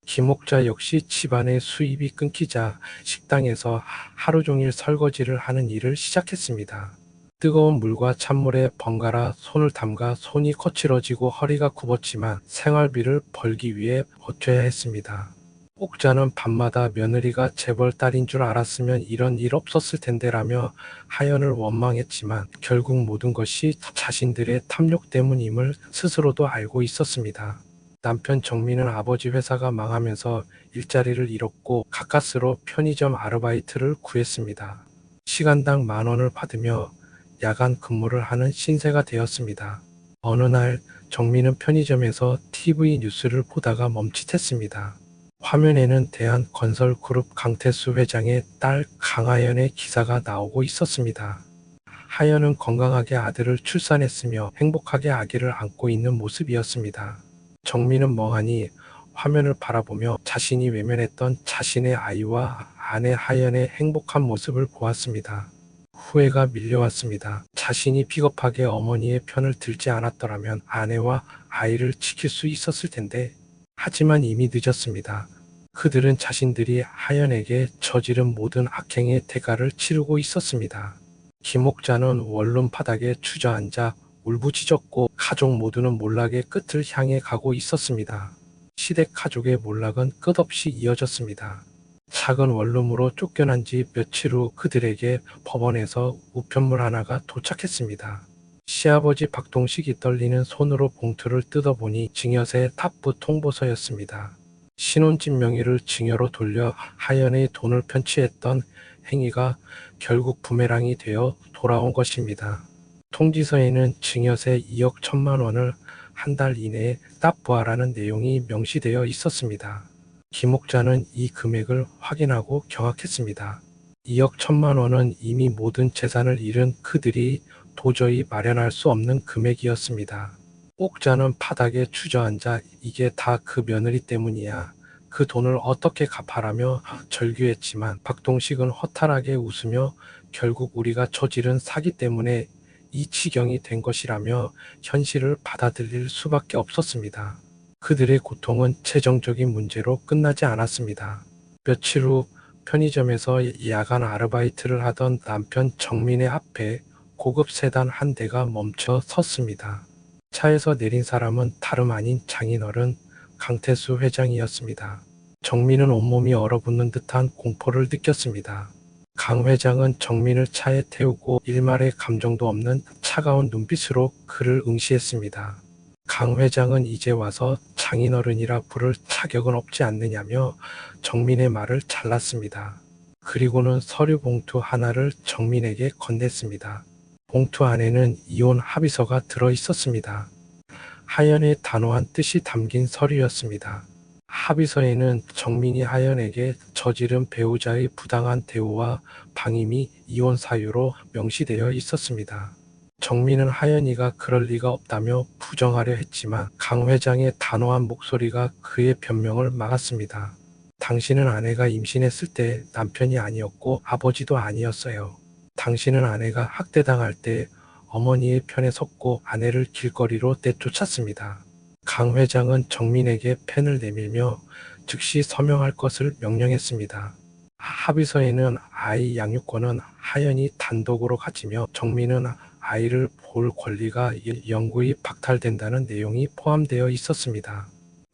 Speaker 2: 김옥자 역시 집안의 수입이 끊기자 식당에서 하루 종일 설거지를 하는 일을 시작했습니다. 뜨거운 물과 찬물에 번갈아 손을 담가 손이 거칠어지고 허리가 굽었지만 생활비를 벌기 위해 버텨야 했습니다. 옥자는 밤마다 며느리가 재벌 딸인 줄 알았으면 이런 일 없었을 텐데라며 하연을 원망했지만 결국 모든 것이 자신들의 탐욕 때문임을 스스로도 알고 있었습니다. 남편 정민은 아버지 회사가 망하면서 일자리를 잃었고 가까스로 편의점 아르바이트를 구했습니다. 시간당 10,000원을 받으며 야간 근무를 하는 신세가 되었습니다. 어느 날 정민은 편의점에서 TV 뉴스를 보다가 멈칫했습니다. 화면에는 대한건설그룹 강태수 회장의 딸 강하연의 기사가 나오고 있었습니다. 하연은 건강하게 아들을 출산했으며 행복하게 아기를 안고 있는 모습이었습니다. 정민은 멍하니 화면을 바라보며 자신이 외면했던 자신의 아이와 아내 하연의 행복한 모습을 보았습니다. 후회가 밀려왔습니다. 자신이 비겁하게 어머니의 편을 들지 않았더라면 아내와 아이를 지킬 수 있었을 텐데. 하지만 이미 늦었습니다. 그들은 자신들이 하연에게 저지른 모든 악행의 대가를 치르고 있었습니다. 김옥자는 원룸 바닥에 주저앉아 울부짖었고 가족 모두는 몰락의 끝을 향해 가고 있었습니다. 시댁 가족의 몰락은 끝없이 이어졌습니다. 작은 원룸으로 쫓겨난 지 며칠 후 그들에게 법원에서 우편물 하나가 도착했습니다. 시아버지 박동식이 떨리는 손으로 봉투를 뜯어보니 증여세 납부 통보서였습니다. 신혼집 명의를 증여로 돌려 하연의 돈을 편취했던 행위가 결국 부메랑이 되어 돌아온 것입니다. 통지서에는 증여세 2억 1천만 원을 한 달 이내에 납부하라는 내용이 명시되어 있었습니다. 김옥자는 이 금액을 확인하고 경악했습니다. 2억 1천만 원은 이미 모든 재산을 잃은 그들이 도저히 마련할 수 없는 금액이었습니다. 옥자는 바닥에 주저앉아 이게 다 그 며느리 때문이야. 그 돈을 어떻게 갚아라며 절규했지만 박동식은 허탈하게 웃으며 결국 우리가 저지른 사기 때문에 이 지경이 된 것이라며 현실을 받아들일 수밖에 없었습니다. 그들의 고통은 재정적인 문제로 끝나지 않았습니다. 며칠 후 편의점에서 야간 아르바이트를 하던 남편 정민의 앞에 고급 세단 한 대가 멈춰 섰습니다. 차에서 내린 사람은 다름 아닌 장인어른 강태수 회장이었습니다. 정민은 온몸이 얼어붙는 듯한 공포를 느꼈습니다. 강 회장은 정민을 차에 태우고 일말의 감정도 없는 차가운 눈빛으로 그를 응시했습니다. 강 회장은 이제 와서 장인어른이라 부를 자격은 없지 않느냐며 정민의 말을 잘랐습니다. 그리고는 서류 봉투 하나를 정민에게 건넸습니다. 봉투 안에는 이혼 합의서가 들어 있었습니다. 하연의 단호한 뜻이 담긴 서류였습니다. 합의서에는 정민이 하연에게 저지른 배우자의 부당한 대우와 방임이 이혼 사유로 명시되어 있었습니다. 정민은 하연이가 그럴 리가 없다며 부정하려 했지만 강 회장의 단호한 목소리가 그의 변명을 막았습니다. 당신은 아내가 임신했을 때 남편이 아니었고 아버지도 아니었어요. 당신은 아내가 학대당할 때 어머니의 편에 섰고 아내를 길거리로 내쫓았습니다. 강 회장은 정민에게 펜을 내밀며 즉시 서명할 것을 명령했습니다. 합의서에는 아이 양육권은 하연이 단독으로 가지며 정민은 아이를 볼 권리가 영구히 박탈된다는 내용이 포함되어 있었습니다.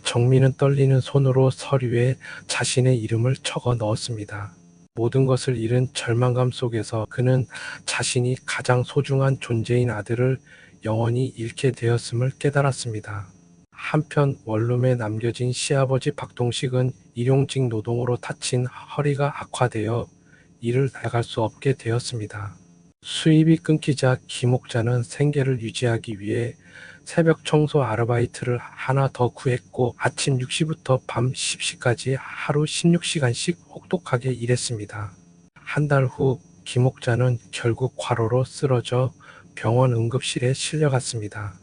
Speaker 2: 정민은 떨리는 손으로 서류에 자신의 이름을 적어 넣었습니다. 모든 것을 잃은 절망감 속에서 그는 자신이 가장 소중한 존재인 아들을 영원히 잃게 되었음을 깨달았습니다. 한편 원룸에 남겨진 시아버지 박동식은 일용직 노동으로 다친 허리가 악화되어 일을 나갈 수 없게 되었습니다. 수입이 끊기자 김옥자는 생계를 유지하기 위해 새벽 청소 아르바이트를 하나 더 구했고 아침 6시부터 밤 10시까지 하루 16시간씩 혹독하게 일했습니다. 한 달 후 김옥자는 결국 과로로 쓰러져 병원 응급실에 실려갔습니다.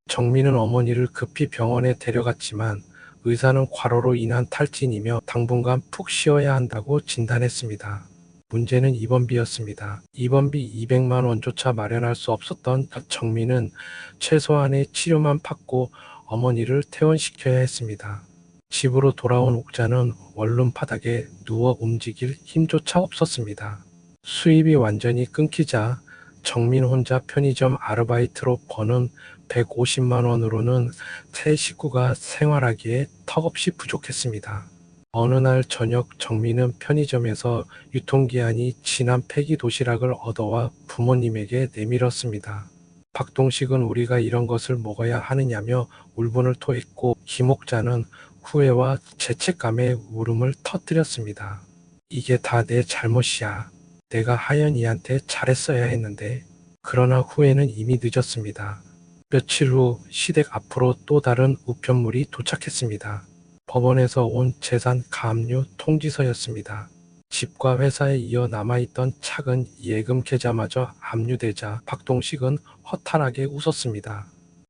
Speaker 2: 정민은 어머니를 급히 병원에 데려갔지만 의사는 과로로 인한 탈진이며 당분간 푹 쉬어야 한다고 진단했습니다. 문제는 입원비였습니다. 입원비 200만 원조차 마련할 수 없었던 정민은 최소한의 치료만 받고 어머니를 퇴원시켜야 했습니다. 집으로 돌아온 옥자는 원룸 바닥에 누워 움직일 힘조차 없었습니다. 수입이 완전히 끊기자 정민 혼자 편의점 아르바이트로 버는 150만 원으로는 세 식구가 생활하기에 턱없이 부족했습니다. 어느 날 저녁 정민은 편의점에서 유통기한이 지난 폐기 도시락을 얻어와 부모님에게 내밀었습니다. 박동식은 우리가 이런 것을 먹어야 하느냐며 울분을 토했고 김옥자는 후회와 죄책감에 울음을 터뜨렸습니다. 이게 다 내 잘못이야. 내가 하연이한테 잘했어야 했는데. 그러나 후회는 이미 늦었습니다. 며칠 후 시댁 앞으로 또 다른 우편물이 도착했습니다. 법원에서 온 재산 가압류 통지서였습니다. 집과 회사에 이어 남아있던 작은 예금 계좌마저 압류되자 박동식은 허탈하게 웃었습니다.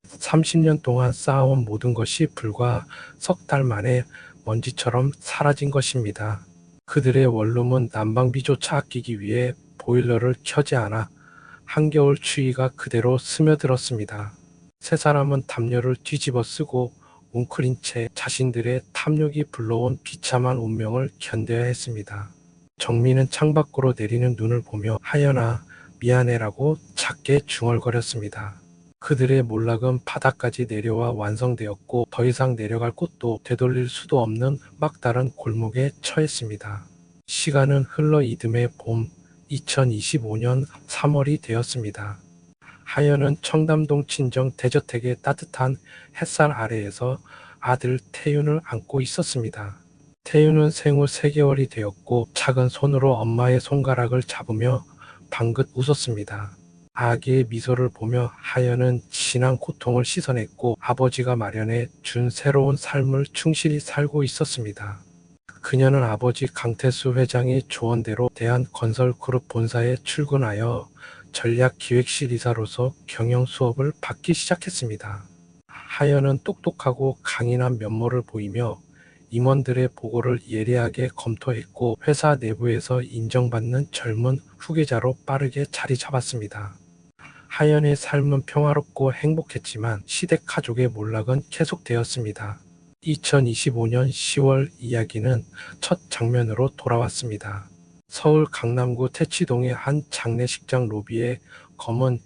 Speaker 2: 30년 동안 쌓아온 모든 것이 불과 석 달 만에 먼지처럼 사라진 것입니다. 그들의 원룸은 난방비조차 아끼기 위해 보일러를 켜지 않아 한겨울 추위가 그대로 스며들었습니다. 세 사람은 담요를 뒤집어 쓰고 웅크린 채 자신들의 탐욕이 불러온 비참한 운명을 견뎌야 했습니다. 정민은 창밖으로 내리는 눈을 보며 하연아 미안해라고 작게 중얼거렸습니다. 그들의 몰락은 바닥까지 내려와 완성되었고 더 이상 내려갈 곳도 되돌릴 수도 없는 막다른 골목에 처했습니다. 시간은 흘러 이듬해 봄 2025년 3월이 되었습니다. 하연은 청담동 친정 대저택의 따뜻한 햇살 아래에서 아들 태윤을 안고 있었습니다. 태윤은 생후 3개월이 되었고 작은 손으로 엄마의 손가락을 잡으며 방긋 웃었습니다. 아기의 미소를 보며 하연은 지난 고통을 씻어냈고 아버지가 마련해 준 새로운 삶을 충실히 살고 있었습니다. 그녀는 아버지 강태수 회장의 조언대로 대한건설그룹 본사에 출근하여 전략기획실 이사로서 경영 수업을 받기 시작했습니다. 하연은 똑똑하고 강인한 면모를 보이며 임원들의 보고를 예리하게 검토했고 회사 내부에서 인정받는 젊은 후계자로 빠르게 자리 잡았습니다. 하연의 삶은 평화롭고 행복했지만 시댁 가족의 몰락은 계속되었습니다. 2025년 10월 이야기는 첫 장면으로 돌아왔습니다. 서울 강남구 태치동의 한 장례식장 로비에 검은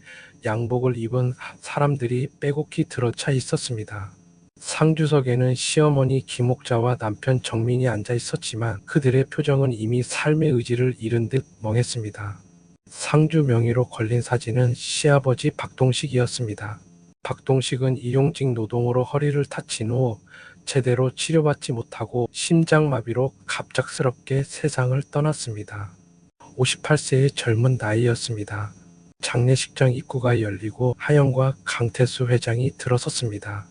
Speaker 2: 양복을 입은 사람들이 빼곡히 들어차 있었습니다. 상주석에는 시어머니 김옥자와 남편 정민이 앉아 있었지만 그들의 표정은 이미 삶의 의지를 잃은 듯 멍했습니다. 상주 명의로 걸린 사진은 시아버지 박동식이었습니다. 박동식은 일용직 노동으로 허리를 다친 후 제대로 치료받지 못하고 심장마비로 갑작스럽게 세상을 떠났습니다. 58세의 젊은 나이였습니다. 장례식장 입구가 열리고 하연과 강태수 회장이 들어섰습니다.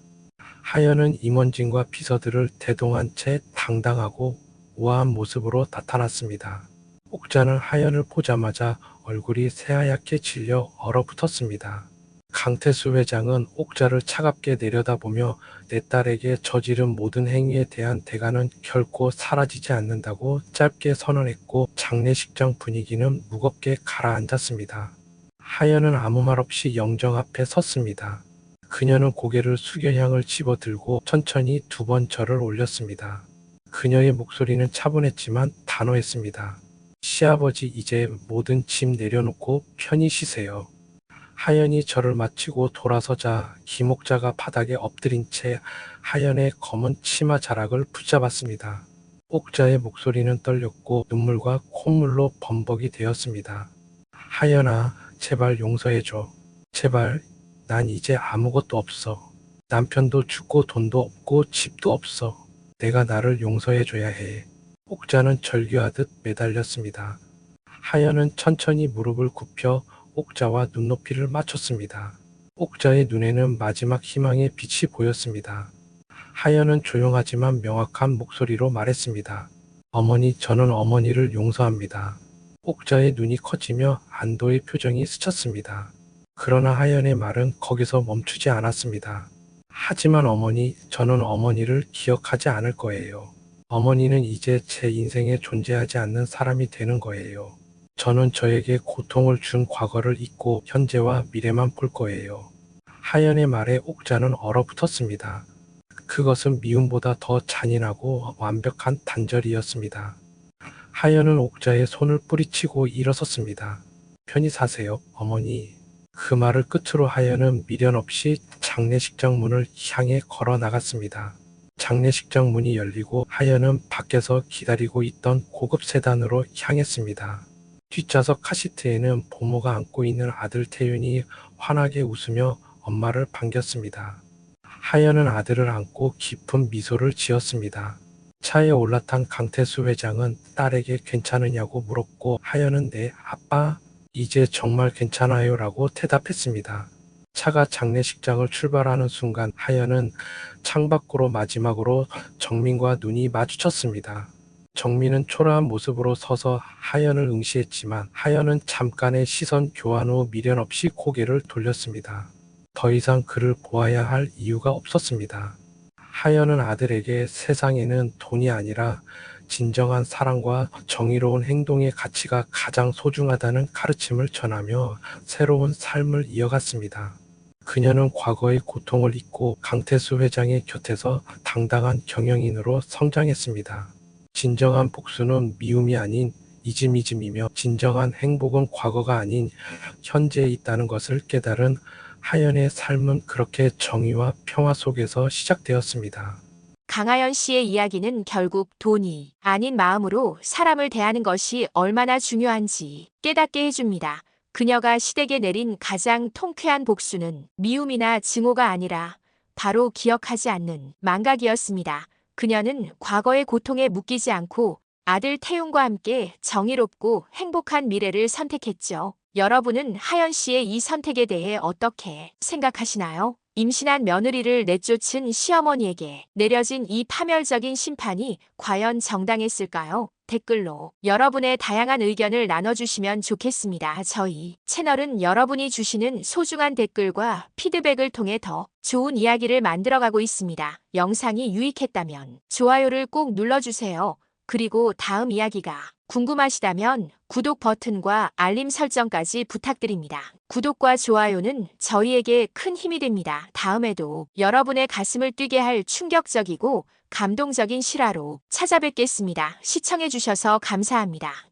Speaker 2: 하연은 임원진과 비서들을 대동한 채 당당하고 우아한 모습으로 나타났습니다. 옥자는 하연을 보자마자 얼굴이 새하얗게 질려 얼어붙었습니다. 강태수 회장은 옥자를 차갑게 내려다보며 내 딸에게 저지른 모든 행위에 대한 대가는 결코 사라지지 않는다고 짧게 선언했고 장례식장 분위기는 무겁게 가라앉았습니다. 하연은 아무 말 없이 영정 앞에 섰습니다. 그녀는 고개를 숙여 향을 집어들고 천천히 두 번 절을 올렸습니다. 그녀의 목소리는 차분했지만 단호했습니다. 시아버지 이제 모든 짐 내려놓고 편히 쉬세요. 하연이 절을 마치고 돌아서자 김옥자가 바닥에 엎드린 채 하연의 검은 치마 자락을 붙잡았습니다. 옥자의 목소리는 떨렸고 눈물과 콧물로 범벅이 되었습니다. 하연아, 제발 용서해줘. 제발, 난 이제 아무것도 없어. 남편도 죽고 돈도 없고 집도 없어. 내가 나를 용서해줘야 해. 옥자는 절규하듯 매달렸습니다. 하연은 천천히 무릎을 굽혀 옥자와 눈높이를 맞췄습니다. 옥자의 눈에는 마지막 희망의 빛이 보였습니다. 하연은 조용하지만 명확한 목소리로 말했습니다. 어머니, 저는 어머니를 용서합니다. 옥자의 눈이 커지며 안도의 표정이 스쳤습니다. 그러나 하연의 말은 거기서 멈추지 않았습니다. 하지만 어머니, 저는 어머니를 기억하지 않을 거예요. 어머니는 이제 제 인생에 존재하지 않는 사람이 되는 거예요. 저는 저에게 고통을 준 과거를 잊고 현재와 미래만 볼 거예요. 하연의 말에 옥자는 얼어붙었습니다. 그것은 미움보다 더 잔인하고 완벽한 단절이었습니다. 하연은 옥자의 손을 뿌리치고 일어섰습니다. 편히 사세요, 어머니. 그 말을 끝으로 하연은 미련 없이 장례식장 문을 향해 걸어 나갔습니다. 장례식장 문이 열리고 하연은 밖에서 기다리고 있던 고급 세단으로 향했습니다. 뒷좌석 카시트에는 부모가 안고 있는 아들 태윤이 환하게 웃으며 엄마를 반겼습니다. 하연은 아들을 안고 깊은 미소를 지었습니다. 차에 올라탄 강태수 회장은 딸에게 괜찮으냐고 물었고 하연은 네, 아빠, 이제 정말 괜찮아요 라고 대답했습니다. 차가 장례식장을 출발하는 순간 하연은 창밖으로 마지막으로 정민과 눈이 마주쳤습니다. 정민은 초라한 모습으로 서서 하연을 응시했지만 하연은 잠깐의 시선 교환 후 미련 없이 고개를 돌렸습니다. 더 이상 그를 보아야 할 이유가 없었습니다. 하연은 아들에게 세상에는 돈이 아니라 진정한 사랑과 정의로운 행동의 가치가 가장 소중하다는 가르침을 전하며 새로운 삶을 이어갔습니다. 그녀는 과거의 고통을 잊고 강태수 회장의 곁에서 당당한 경영인으로 성장했습니다. 진정한 복수는 미움이 아닌 이즘이즘이며 진정한 행복은 과거가 아닌 현재에 있다는 것을 깨달은 하연의 삶은 그렇게 정의와 평화 속에서 시작되었습니다.
Speaker 1: 강하연 씨의 이야기는 결국 돈이 아닌 마음으로 사람을 대하는 것이 얼마나 중요한지 깨닫게 해줍니다. 그녀가 시댁에 내린 가장 통쾌한 복수는 미움이나 증오가 아니라 바로 기억하지 않는 망각이었습니다. 그녀는 과거의 고통에 묶이지 않고 아들 태윤과 함께 정의롭고 행복한 미래를 선택했죠. 여러분은 하연 씨의 이 선택에 대해 어떻게 생각하시나요? 임신한 며느리를 내쫓은 시어머니에게 내려진 이 파멸적인 심판이 과연 정당했을까요? 댓글로 여러분의 다양한 의견을 나눠주시면 좋겠습니다. 저희 채널은 여러분이 주시는 소중한 댓글과 피드백을 통해 더 좋은 이야기를 만들어가고 있습니다. 영상이 유익했다면 좋아요를 꼭 눌러주세요. 그리고 다음 이야기가 궁금하시다면 구독 버튼과 알림 설정까지 부탁드립니다. 구독과 좋아요는 저희에게 큰 힘이 됩니다. 다음에도 여러분의 가슴을 뛰게 할 충격적이고 감동적인 실화로 찾아뵙겠습니다. 시청해주셔서 감사합니다.